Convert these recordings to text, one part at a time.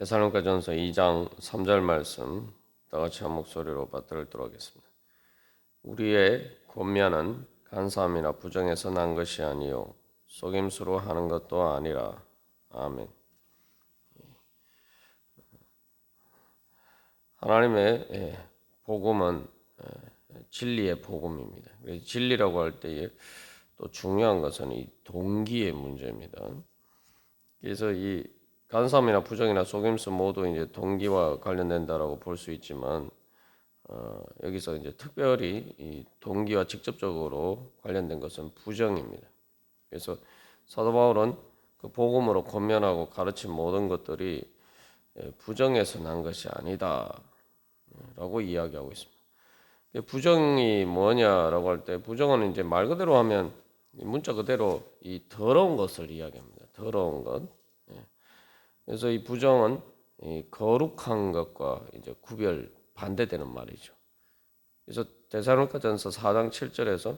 데살로니가전서 2장 3절 말씀 다 같이 한 목소리로 받들도록 하겠습니다. 우리의 권면은 간사함이나 부정에서 난 것이 아니요 속임수로 하는 것도 아니라. 아멘. 하나님의 복음은 진리의 복음입니다. 진리라고 할 때에 또 중요한 것은 이 동기의 문제입니다. 그래서 이 간사함이나 부정이나 속임수 모두 이제 동기와 관련된다라고 볼 수 있지만 여기서 이제 특별히 이 동기와 직접적으로 관련된 것은 부정입니다. 그래서 사도 바울은 그 복음으로 권면하고 가르친 모든 것들이 부정에서 난 것이 아니다라고 이야기하고 있습니다. 부정이 뭐냐라고 할 때 부정은 이제 말 그대로 하면 문자 그대로 이 더러운 것을 이야기합니다. 더러운 것. 그래서 이 부정은 이 거룩한 것과 이제 구별 반대되는 말이죠. 그래서 데살로니가전서 4장 7절에서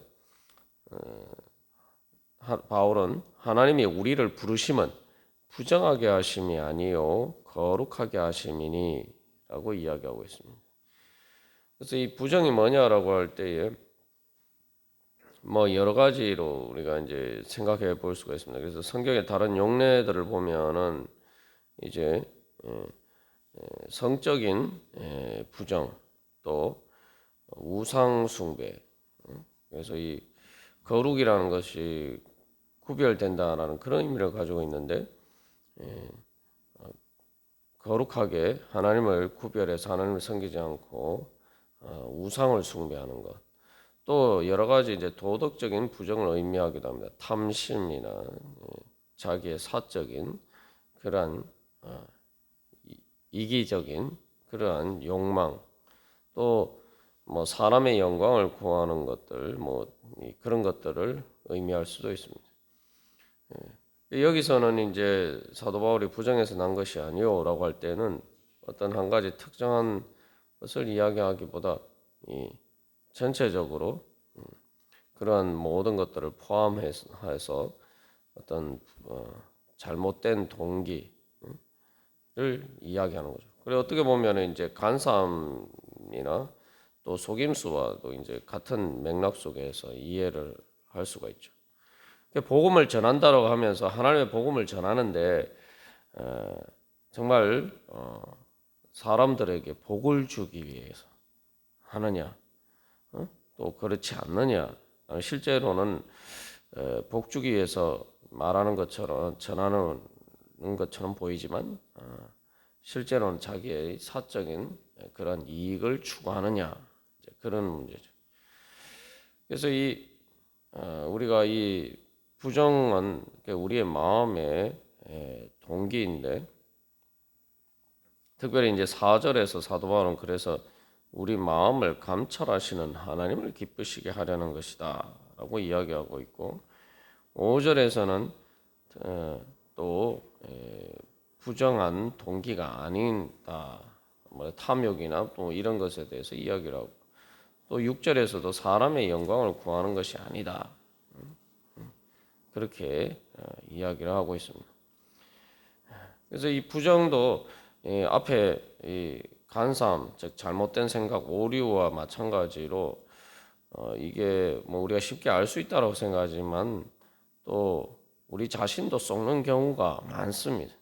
바울은 하나님이 우리를 부르심은 부정하게 하심이 아니요 거룩하게 하심이니라고 이야기하고 있습니다. 그래서 이 부정이 뭐냐라고 할 때에 뭐 여러 가지로 우리가 이제 생각해 볼 수가 있습니다. 그래서 성경의 다른 용례들을 보면은 이제 성적인 부정 또 우상 숭배. 그래서 이 거룩이라는 것이 구별된다라는 그런 의미를 가지고 있는데 거룩하게 하나님을 구별해서 하나님을 섬기지 않고 우상을 숭배하는 것. 또 여러 가지 이제 도덕적인 부정을 의미하기도 합니다. 탐심이나 자기의 사적인 그러한 이기적인 그러한 욕망, 또 뭐 사람의 영광을 구하는 것들, 뭐 그런 것들을 의미할 수도 있습니다. 여기서는 이제 사도 바울이 부정에서 난 것이 아니요라고 할 때는 어떤 한 가지 특정한 것을 이야기하기보다 이 전체적으로 그러한 모든 것들을 포함해서 어떤 잘못된 동기를 이야기하는 거죠. 그리고 어떻게 보면 이제 간사함이나 또 속임수와도 이제 같은 맥락 속에서 이해를 할 수가 있죠. 복음을 전한다라고 하면서 하나님의 복음을 전하는데 정말 사람들에게 복을 주기 위해서 하느냐, 또 그렇지 않느냐. 실제로는 복 주기 위해서 말하는 것처럼 전하는 것처럼 보이지만 실제로는 자기의 사적인 그런 이익을 추구하느냐 그런 문제죠. 그래서 우리가 이 부정은 우리의 마음의 동기인데 특별히 이제 4절에서 사도 바울은 그래서 우리 마음을 감찰하시는 하나님을 기쁘시게 하려는 것이다라고 이야기하고 있고 5절에서는 또 부정한 동기가 아니다. 뭐 탐욕이나 또 이런 것에 대해서 이야기를 하고 또 6절에서도 사람의 영광을 구하는 것이 아니다. 그렇게 이야기를 하고 있습니다. 그래서 이 부정도 앞에 이 간사함, 즉 잘못된 생각, 오류와 마찬가지로 이게 뭐 우리가 쉽게 알 수 있다고 생각하지만 또 우리 자신도 썩는 경우가 많습니다.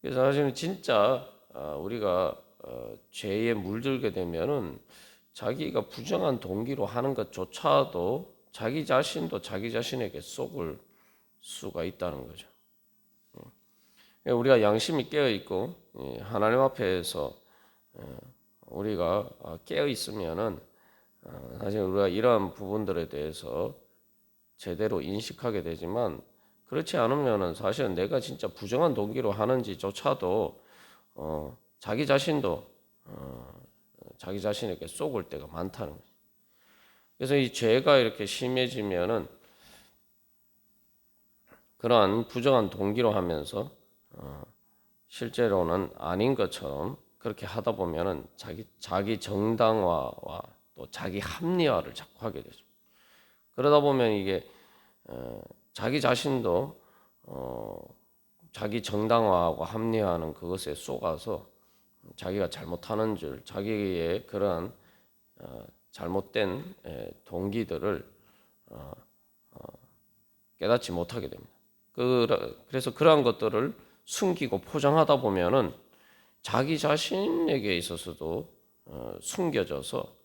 그래서 사실은 진짜 우리가 죄에 물들게 되면은 자기가 부정한 동기로 하는 것조차도 자기 자신도 자기 자신에게 속을 수가 있다는 거죠. 우리가 양심이 깨어 있고 하나님 앞에서 우리가 깨어 있으면은 사실 우리가 이러한 부분들에 대해서 제대로 인식하게 되지만 그렇지 않으면은 사실은 내가 진짜 부정한 동기로 하는지조차도 자기 자신도 자기 자신에게 속을 때가 많다는 거죠. 그래서 이 죄가 이렇게 심해지면은 그러한 부정한 동기로 하면서 실제로는 아닌 것처럼 그렇게 하다 보면은 자기 정당화와 또 자기 합리화를 자꾸 하게 되죠. 그러다 보면 이게 자기 자신도 자기 정당화하고 합리화하는 그것에 속아서 자기가 잘못하는 줄, 자기의 그러한 잘못된 동기들을 깨닫지 못하게 됩니다. 그래서 그러한 것들을 숨기고 포장하다 보면은 자기 자신에게 있어서도 숨겨져서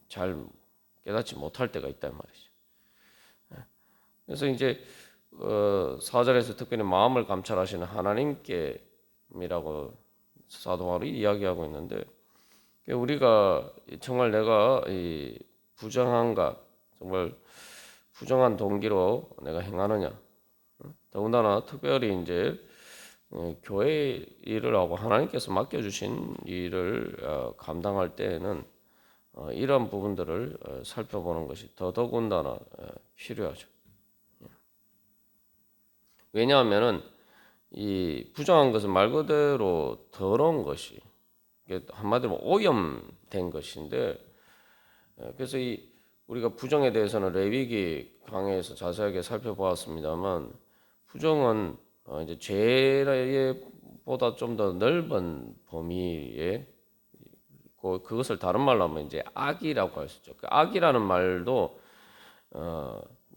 잘 깨닫지 못할 때가 있단 말이죠. 그래서 이제 4절에서 특별히 마음을 감찰하시는 하나님께이라고 사도 바울이 이야기하고 있는데, 우리가 정말 내가 이 부정한가, 정말 부정한 동기로 내가 행하느냐, 더군다나 특별히 이제 교회 일을 하고 하나님께서 맡겨주신 일을 감당할 때에는 이러한 부분들을 살펴보는 것이 더더군다나 필요하죠. 왜냐하면은 이 부정한 것은 말 그대로 더러운 것이, 한마디로 오염된 것인데, 그래서 우리가 부정에 대해서는 레위기 강해에서 자세하게 살펴보았습니다만, 부정은 이제 죄보다 좀 더 넓은 범위에 그것을 다른 말로 하면 이제 악이라고 할 수 있죠. 그 악이라는 말도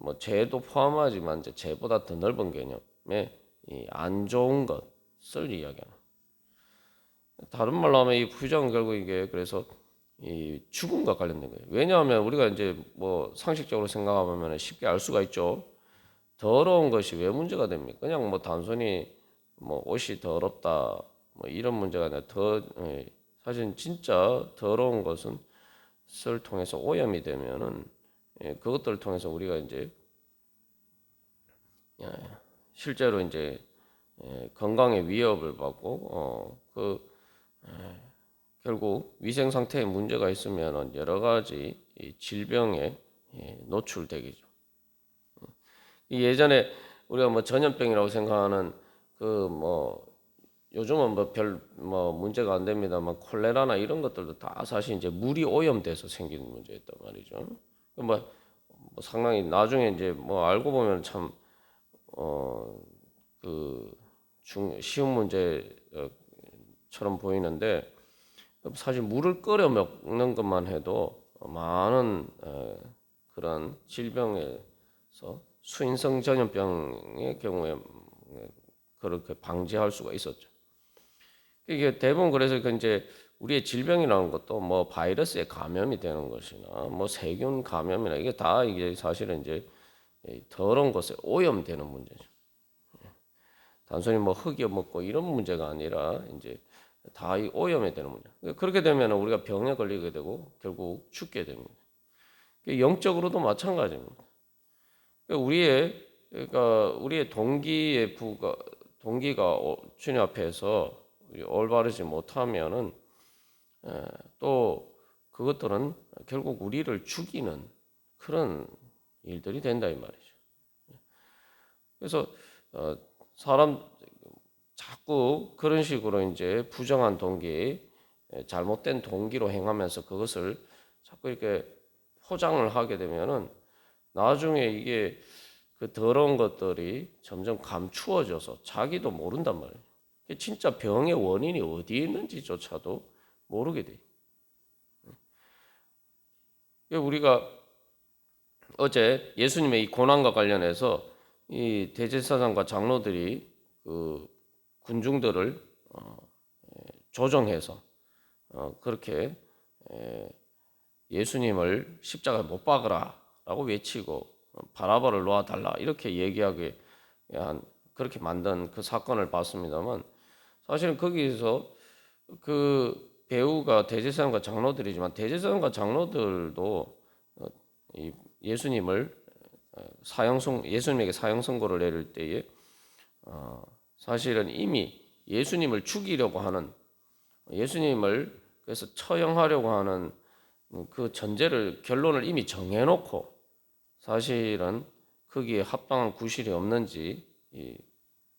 뭐 죄도 포함하지만 이제 죄보다 더 넓은 개념에 이 안 좋은 것을 이야기하는. 다른 말로 하면 이 부정은 결국 이게 그래서 이 죽음과 관련된 거예요. 왜냐하면 우리가 이제 뭐 상식적으로 생각하면 쉽게 알 수가 있죠. 더러운 것이 왜 문제가 됩니까? 그냥 뭐 단순히 뭐 옷이 더럽다 뭐 이런 문제가 아니라 사실 진짜 더러운 것은 을 통해서 오염이 되면은 그것들을 통해서 우리가 이제 실제로 이제 건강에 위협을 받고 결국 위생 상태에 문제가 있으면 여러 가지 질병에 노출되겠죠. 예전에 우리가 뭐 전염병이라고 생각하는 그 뭐 요즘은 뭐 별 뭐 문제가 안 됩니다만 콜레라나 이런 것들도 다 사실 이제 물이 오염돼서 생기는 문제였단 말이죠. 뭐 상당히 나중에 이제 뭐 알고 보면 참 쉬운 문제처럼 보이는데, 사실 물을 끓여 먹는 것만 해도 많은 그런 질병에서 수인성 전염병의 경우에 그렇게 방지할 수가 있었죠. 이게 대부분 그래서 이제 우리의 질병이라는 것도 뭐 바이러스에 감염이 되는 것이나 뭐 세균 감염이나 이게 다 이게 사실은 이제 더러운 것에 오염되는 문제죠. 단순히 뭐 흙이 먹고 이런 문제가 아니라 이제 다 오염이 되는 문제. 그렇게 되면 우리가 병에 걸리게 되고 결국 죽게 됩니다. 영적으로도 마찬가지입니다. 우리의 동기가 주님 앞에서 올바르지 못하면은 또 그것들은 결국 우리를 죽이는 그런 일들이 된다 이 말이죠. 그래서 사람 자꾸 그런 식으로 이제 부정한 동기, 잘못된 동기로 행하면서 그것을 자꾸 이렇게 포장을 하게 되면은 나중에 이게 그 더러운 것들이 점점 감추어져서 자기도 모른단 말이에요. 진짜 병의 원인이 어디에 있는지조차도 모르게 돼요. 우리가 어제 예수님의 이 고난과 관련해서 이 대제사장과 장로들이 그 군중들을 조정해서 그렇게 예수님을 십자가에 못 박으라라고 외치고 바라바를 놓아달라 이렇게 얘기하게 한 그렇게 만든 그 사건을 봤습니다만, 사실은 거기서 그 배우가 대제사장과 장로들이지만 대제사장과 장로들도 예수님에게 사형 선고를 내릴 때에 사실은 이미 예수님을 죽이려고 하는, 예수님을 그래서 처형하려고 하는 그 결론을 이미 정해놓고 사실은 거기에 합당한 구실이 없는지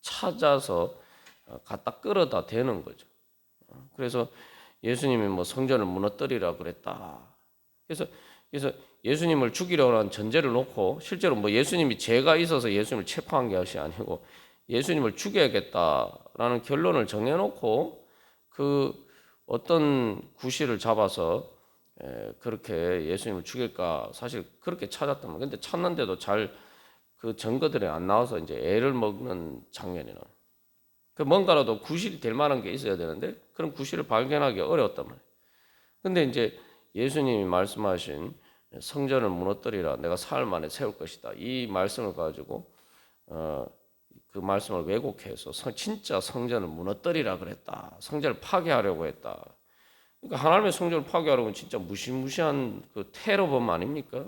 찾아서 갖다 끌어다 대는 거죠. 그래서 예수님이 뭐 성전을 무너뜨리라 그랬다. 그래서 예수님을 죽이려고 하는 전제를 놓고 실제로 뭐 예수님이 죄가 있어서 예수님을 체포한 것이 아니고 예수님을 죽여야겠다라는 결론을 정해놓고 그 어떤 구실을 잡아서 그렇게 예수님을 죽일까 사실 그렇게 찾았단 말이에요. 근데 찾는데도 잘 그 증거들이 안 나와서 이제 애를 먹는 장면이 나와요. 그 뭔가라도 구실이 될 만한 게 있어야 되는데 그런 구실을 발견하기 어려웠단 말이에요. 근데 이제 예수님이 말씀하신 성전을 무너뜨리라 내가 사흘 만에 세울 것이다. 이 말씀을 가지고 그 말씀을 왜곡해서 진짜 성전을 무너뜨리라 그랬다. 성전을 파괴하려고 했다. 그러니까 하나님의 성전을 파괴하려면 진짜 무시무시한 그 테러범 아닙니까?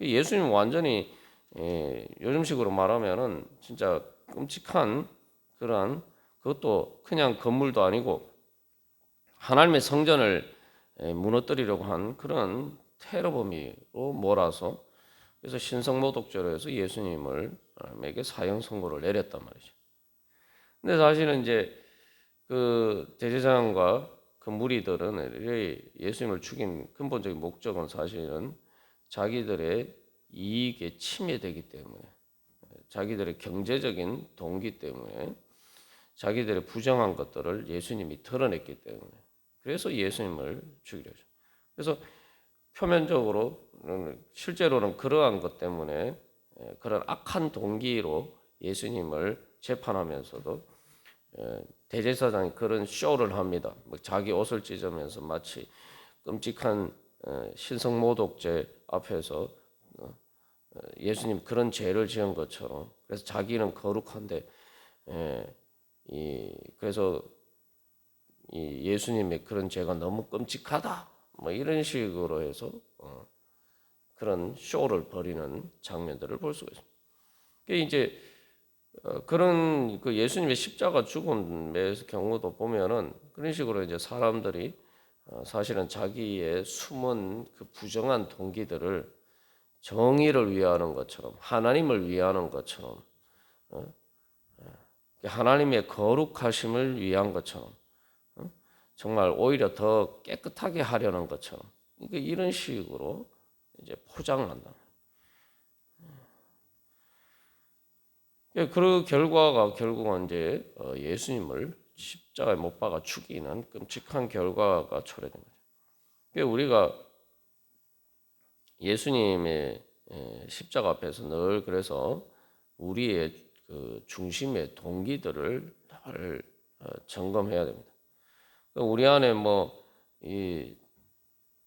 예수님 완전히 요즘식으로 말하면은 진짜 끔찍한 그러한 그것도 그냥 건물도 아니고 하나님의 성전을 무너뜨리려고 한 그런 테러범위로 몰아서 그래서 신성모독죄로 해서 예수님을 에게 사형 선고를 내렸단 말이죠. 근데 사실은 이제 그 대제사장과 그 무리들은 예수님을 죽인 근본적인 목적은 사실은 자기들의 이익에 침해되기 때문에 자기들의 경제적인 동기 때문에 자기들의 부정한 것들을 예수님이 드러냈기 때문에 그래서 예수님을 죽이려 하죠. 그래서 표면적으로 실제로는 그러한 것 때문에 그런 악한 동기로 예수님을 재판하면서도 대제사장이 그런 쇼를 합니다. 자기 옷을 찢으면서 마치 끔찍한 신성모독죄 앞에서 예수님 그런 죄를 지은 것처럼 그래서 자기는 거룩한데 그래서 이 예수님의 그런 죄가 너무 끔찍하다 뭐 이런 식으로 해서 그런 쇼를 벌이는 장면들을 볼 수가 있습니다. 이제 그런 그 예수님의 십자가 죽음의 경우도 보면은 그런 식으로 이제 사람들이 사실은 자기의 숨은 그 부정한 동기들을 정의를 위하는 것처럼 하나님을 위하는 것처럼 하나님의 거룩하심을 위한 것처럼 정말 오히려 더 깨끗하게 하려는 것처럼 이런 식으로 이제 포장을 한다. 그 결과가 결국은 이제 예수님을 십자가에 못 박아 죽이는 끔찍한 결과가 초래된 거죠. 우리가 예수님의 십자가 앞에서 늘 그래서 우리의 그 중심의 동기들을 늘 점검해야 됩니다. 우리 안에 뭐 이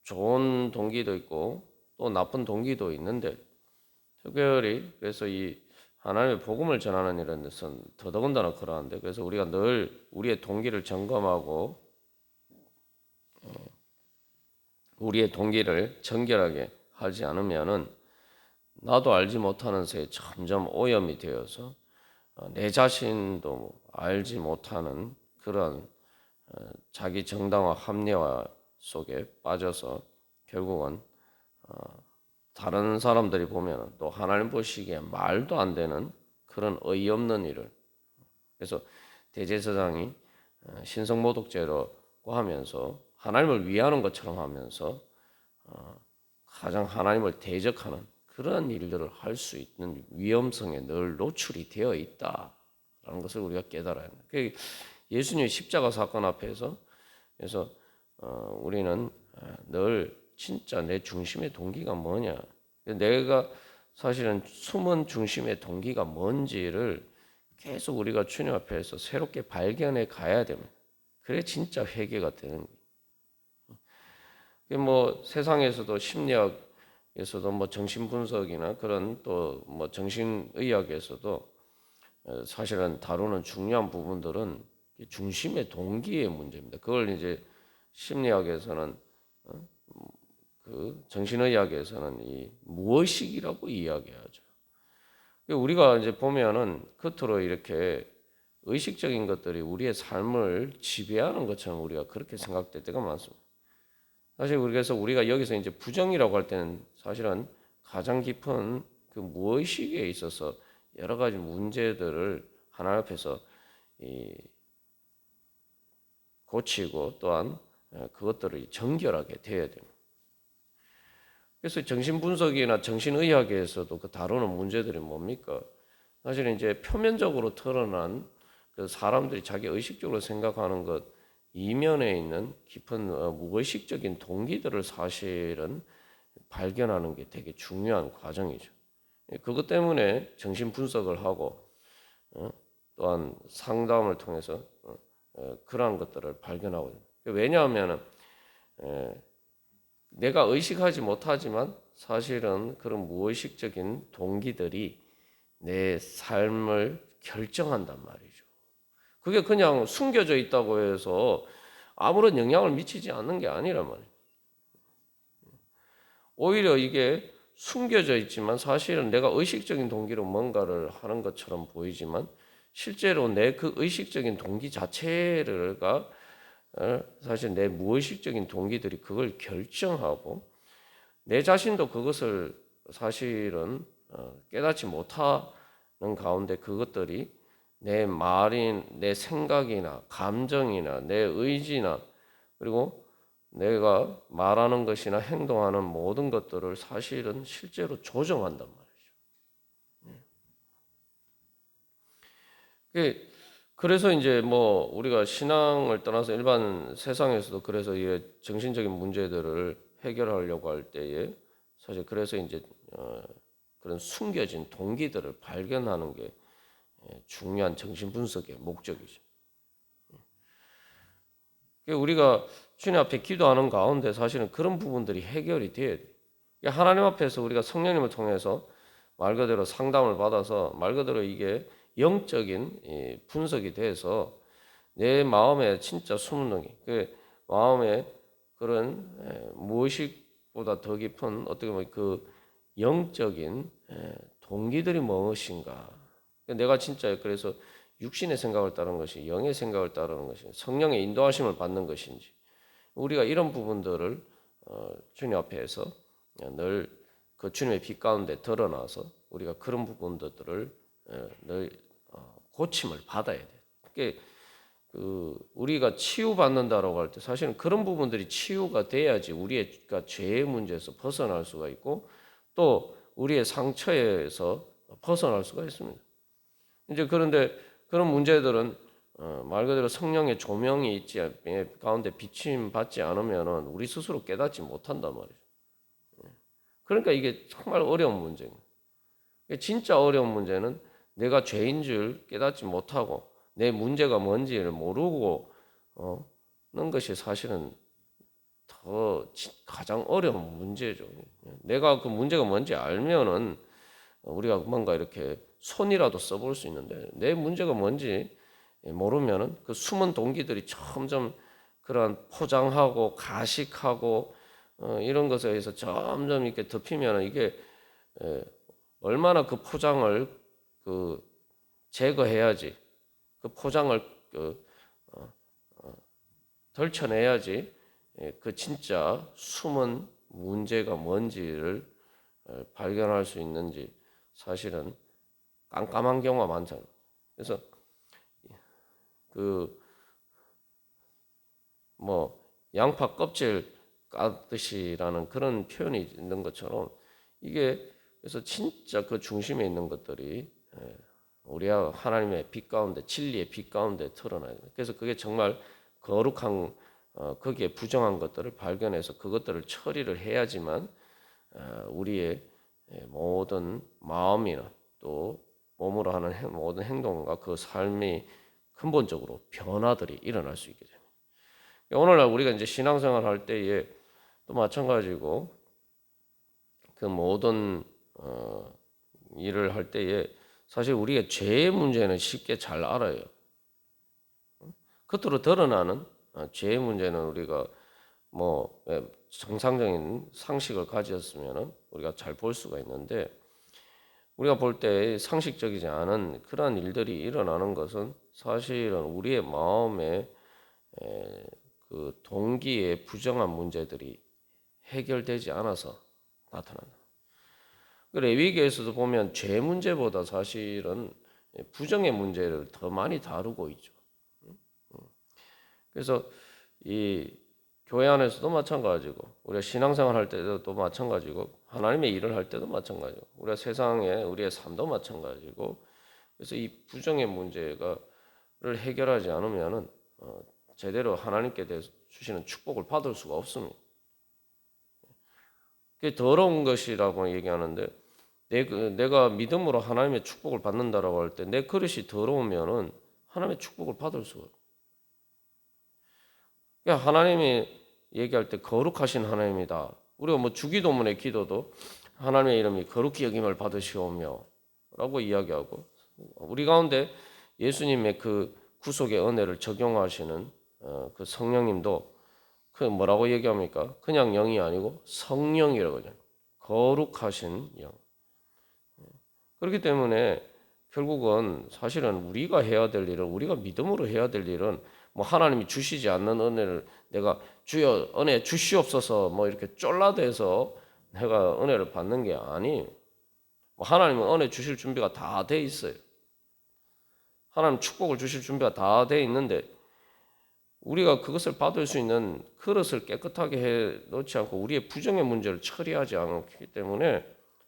좋은 동기도 있고 또 나쁜 동기도 있는데 특별히 그래서 이 하나님의 복음을 전하는 이런 데서는 더더군다나 그러한데 그래서 우리가 늘 우리의 동기를 점검하고 우리의 동기를 정결하게 하지 않으면은 나도 알지 못하는 새에 점점 오염이 되어서 내 자신도 알지 못하는 그런 자기 정당화 합리화 속에 빠져서 결국은 다른 사람들이 보면 또 하나님 보시기에 말도 안 되는 그런 어이없는 일을 그래서 대제사장이 신성모독죄라고 하면서 하나님을 위하는 것처럼 하면서 가장 하나님을 대적하는 그런 일들을 할 수 있는 위험성에 늘 노출이 되어 있다라는 것을 우리가 깨달아야 합니다. 예수님의 십자가 사건 앞에서 그래서 우리는 늘 진짜 내 중심의 동기가 뭐냐, 내가 사실은 숨은 중심의 동기가 뭔지를 계속 우리가 주님 앞에서 새롭게 발견해 가야 됩니다. 그래 진짜 회개가 되는 거예요. 뭐 세상에서도 심리학에서도 뭐 정신분석이나 그런 또 뭐 정신의학에서도 사실은 다루는 중요한 부분들은 중심의 동기의 문제입니다. 그걸 이제 심리학에서는 그 정신의학에서는 이 무의식이라고 이야기하죠. 우리가 이제 보면은 겉으로 이렇게 의식적인 것들이 우리의 삶을 지배하는 것처럼 우리가 그렇게 생각될 때가 많습니다. 사실 그래서 우리가 여기서 이제 부정이라고 할 때는 사실은 가장 깊은 그 무의식에 있어서 여러 가지 문제들을 하나님 앞에서 고치고 또한 그것들을 정결하게 되어야 됩니다. 그래서 정신분석이나 정신의학에서도 그 다루는 문제들이 뭡니까? 사실은 이제 표면적으로 드러난 그 사람들이 자기 의식적으로 생각하는 것 이면에 있는 깊은 무의식적인 동기들을 사실은 발견하는 게 되게 중요한 과정이죠. 그것 때문에 정신 분석을 하고 또한 상담을 통해서 그러한 것들을 발견하거든요. 왜냐하면 내가 의식하지 못하지만 사실은 그런 무의식적인 동기들이 내 삶을 결정한단 말이죠. 그게 그냥 숨겨져 있다고 해서 아무런 영향을 미치지 않는 게 아니란 말이에요. 오히려 이게 숨겨져 있지만 사실은 내가 의식적인 동기로 뭔가를 하는 것처럼 보이지만 실제로 내 그 의식적인 동기 자체가 사실 내 무의식적인 동기들이 그걸 결정하고 내 자신도 그것을 사실은 깨닫지 못하는 가운데 그것들이 내 말인, 내 생각이나 감정이나 내 의지나 그리고 내가 말하는 것이나 행동하는 모든 것들을 사실은 실제로 조정한단 말이죠. 그래서 이제 뭐 우리가 신앙을 떠나서 일반 세상에서도 그래서 이 정신적인 문제들을 해결하려고 할 때에 사실 그래서 이제 그런 숨겨진 동기들을 발견하는 게 중요한 정신 분석의 목적이죠. 우리가 주님 앞에 기도하는 가운데 사실은 그런 부분들이 해결이 돼야 돼요. 하나님 앞에서 우리가 성령님을 통해서 말 그대로 상담을 받아서 말 그대로 이게 영적인 분석이 돼서 내 마음에 진짜 숨은 능이 그 마음에 그런 무의식보다 더 깊은 어떻게 보면 그 영적인 동기들이 무엇인가. 내가 진짜 그래서 육신의 생각을 따르는 것이 영의 생각을 따르는 것이 성령의 인도하심을 받는 것인지 우리가 이런 부분들을 주님 앞에서 늘 그 주님의 빛 가운데 드러나서 우리가 그런 부분들을 늘 고침을 받아야 돼. 그게 우리가 치유받는다라고 할 때 사실은 그런 부분들이 치유가 돼야지 우리가 죄의 문제에서 벗어날 수가 있고 또 우리의 상처에서 벗어날 수가 있습니다. 이제 그런데 그런 문제들은 말 그대로 성령의 조명이 있지 가운데 비침 받지 않으면 우리 스스로 깨닫지 못한단 말이죠. 그러니까 이게 정말 어려운 문제입니다. 진짜 어려운 문제는 내가 죄인 줄 깨닫지 못하고 내 문제가 뭔지를 모르고 는 것이 사실은 더 가장 어려운 문제죠. 내가 그 문제가 뭔지 알면은 우리가 뭔가 이렇게 손이라도 써볼 수 있는데 내 문제가 뭔지 모르면은 그 숨은 동기들이 점점 그런 포장하고 가식하고 이런 것에 의해서 점점 이렇게 덮이면 이게 얼마나 그 포장을 그 제거해야지 그 포장을 덜쳐내야지 그 진짜 숨은 문제가 뭔지를 발견할 수 있는지 사실은 깜깜한 경우가 많잖아요. 그래서 그 뭐 양파 껍질 까듯이라는 그런 표현이 있는 것처럼 이게 그래서 진짜 그 중심에 있는 것들이 우리가 하나님의 빛 가운데 진리의 빛 가운데 드러나요. 그래서 그게 정말 거룩한 거기에 부정한 것들을 발견해서 그것들을 처리를 해야지만 우리의 모든 마음이나 또 몸으로 하는 모든 행동과 그 삶이 근본적으로 변화들이 일어날 수 있게 됩니다. 오늘날 우리가 이제 신앙생활 할 때에 또 마찬가지고 그 모든 일을 할 때에 사실 우리가 죄의 문제는 쉽게 잘 알아요. 겉으로 드러나는 죄의 문제는 우리가 뭐 정상적인 상식을 가졌으면 우리가 잘 볼 수가 있는데 우리가 볼 때 상식적이지 않은 그러한 일들이 일어나는 것은 사실은 우리의 마음에 그 동기의 부정한 문제들이 해결되지 않아서 나타난다. 레위기에서도 보면 죄 문제보다 사실은 부정의 문제를 더 많이 다루고 있죠. 그래서 이 교회 안에서도 마찬가지고 우리가 신앙생활 할 때도 또 마찬가지고 하나님의 일을 할 때도 마찬가지고 우리가 세상에 우리의 삶도 마찬가지고 그래서 이 부정의 문제를 해결하지 않으면은 제대로 하나님께 대해서 주시는 축복을 받을 수가 없습니다. 그게 더러운 것이라고 얘기하는데 내가 믿음으로 하나님의 축복을 받는다라고 할 때 내 그릇이 더러우면은 하나님의 축복을 받을 수가 없어요. 그러니까 하나님이 얘기할 때 거룩하신 하나님이다. 우리가 뭐 주기도문의 기도도 하나님의 이름이 거룩히 여김을 받으시오며 라고 이야기하고 우리 가운데 예수님의 그 구속의 은혜를 적용하시는 그 성령님도 그 뭐라고 얘기합니까? 그냥 영이 아니고 성령이라고 하죠. 거룩하신 영. 그렇기 때문에 결국은 사실은 우리가 해야 될 일은 우리가 믿음으로 해야 될 일은 뭐 하나님이 주시지 않는 은혜를 내가 주여 은혜 주시옵소서 뭐 이렇게 쫄라대서 내가 은혜를 받는 게 아니에요. 뭐 하나님은 은혜 주실 준비가 다 돼 있어요. 하나님 축복을 주실 준비가 다 돼 있는데 우리가 그것을 받을 수 있는 그릇을 깨끗하게 해 놓지 않고 우리의 부정의 문제를 처리하지 않기 때문에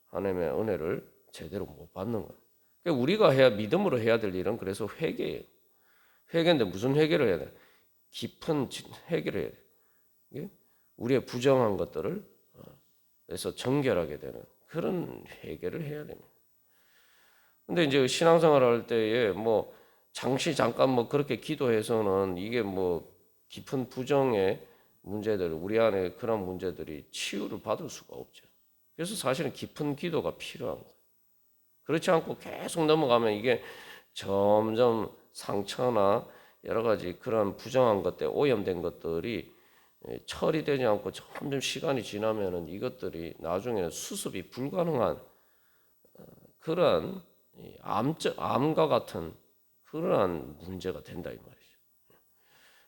하나님의 은혜를 제대로 못 받는 거예요. 그러니까 우리가 믿음으로 해야 될 일은 그래서 회개예요. 회개인데 무슨 회개를 해야 돼? 깊은 회개를 해야 돼. 우리의 부정한 것들을 그래서 정결하게 되는 그런 회개를 해야 됩니다. 근데 이제 신앙생활 할 때에 뭐 잠깐 뭐 그렇게 기도해서는 이게 뭐 깊은 부정의 문제들 우리 안에 그런 문제들이 치유를 받을 수가 없죠. 그래서 사실은 깊은 기도가 필요한 거예요. 그렇지 않고 계속 넘어가면 이게 점점 상처나 여러 가지 그런 부정한 것들 오염된 것들이 처리되지 않고 점점 시간이 지나면은 이것들이 나중에는 수습이 불가능한 그러한 암과 같은 그러한 문제가 된다 이 말이죠.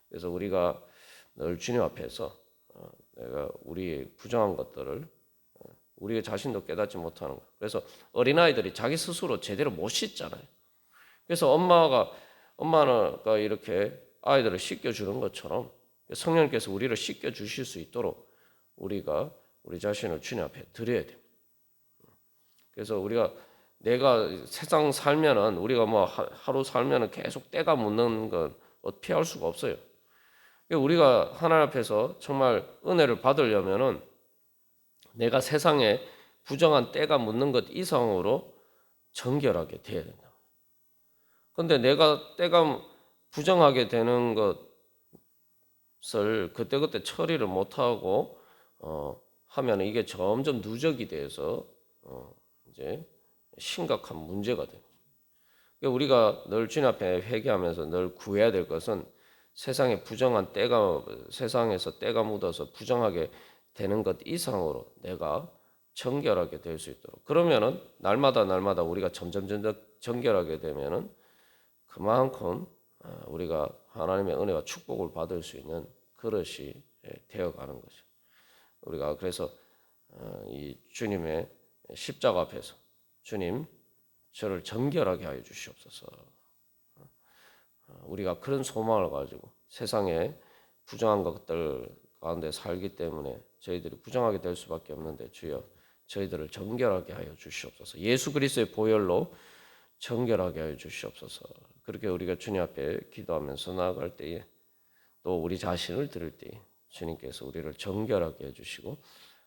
그래서 우리가 늘 주님 앞에서 내가 우리의 부정한 것들을 우리 자신도 깨닫지 못하는 거. 그래서 어린아이들이 자기 스스로 제대로 못 씻잖아요. 그래서 엄마가 이렇게 아이들을 씻겨주는 것처럼 성령께서 우리를 씻겨주실 수 있도록 우리가 우리 자신을 주님 앞에 드려야 돼요. 그래서 내가 세상 살면은 우리가 뭐 하루 살면은 계속 때가 묻는 건 피할 수가 없어요. 우리가 하나님 앞에서 정말 은혜를 받으려면은 내가 세상에 부정한 때가 묻는 것 이상으로 정결하게 돼야 된다. 그런데 내가 때가 부정하게 되는 것을 그때그때 처리를 못하고 하면 이게 점점 누적이 돼서 이제 심각한 문제가 됩니다. 우리가 늘 주님 앞에 회개하면서 늘 구해야 될 것은 세상에 세상에서 때가 묻어서 부정하게 되는 것 이상으로 내가 정결하게 될 수 있도록. 그러면은 날마다 우리가 점점 정결하게 되면은 그만큼 우리가 하나님의 은혜와 축복을 받을 수 있는 그릇이 되어가는 거죠. 우리가 그래서 이 주님의 십자가 앞에서 주님 저를 정결하게 하여 주시옵소서. 우리가 그런 소망을 가지고 세상에 부정한 것들 가운데 살기 때문에 저희들이 부정하게 될 수밖에 없는데 주여 저희들을 정결하게 하여 주시옵소서. 예수 그리스도의 보혈로 정결하게 하여 주시옵소서. 그렇게 우리가 주님 앞에 기도하면서 나아갈 때에 또 우리 자신을 들을 때에 주님께서 우리를 정결하게 해주시고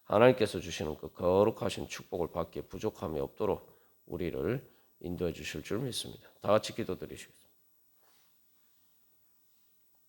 하나님께서 주시는 그 거룩하신 축복을 받기에 부족함이 없도록 우리를 인도해 주실 줄 믿습니다. 다 같이 기도드리시겠습니다.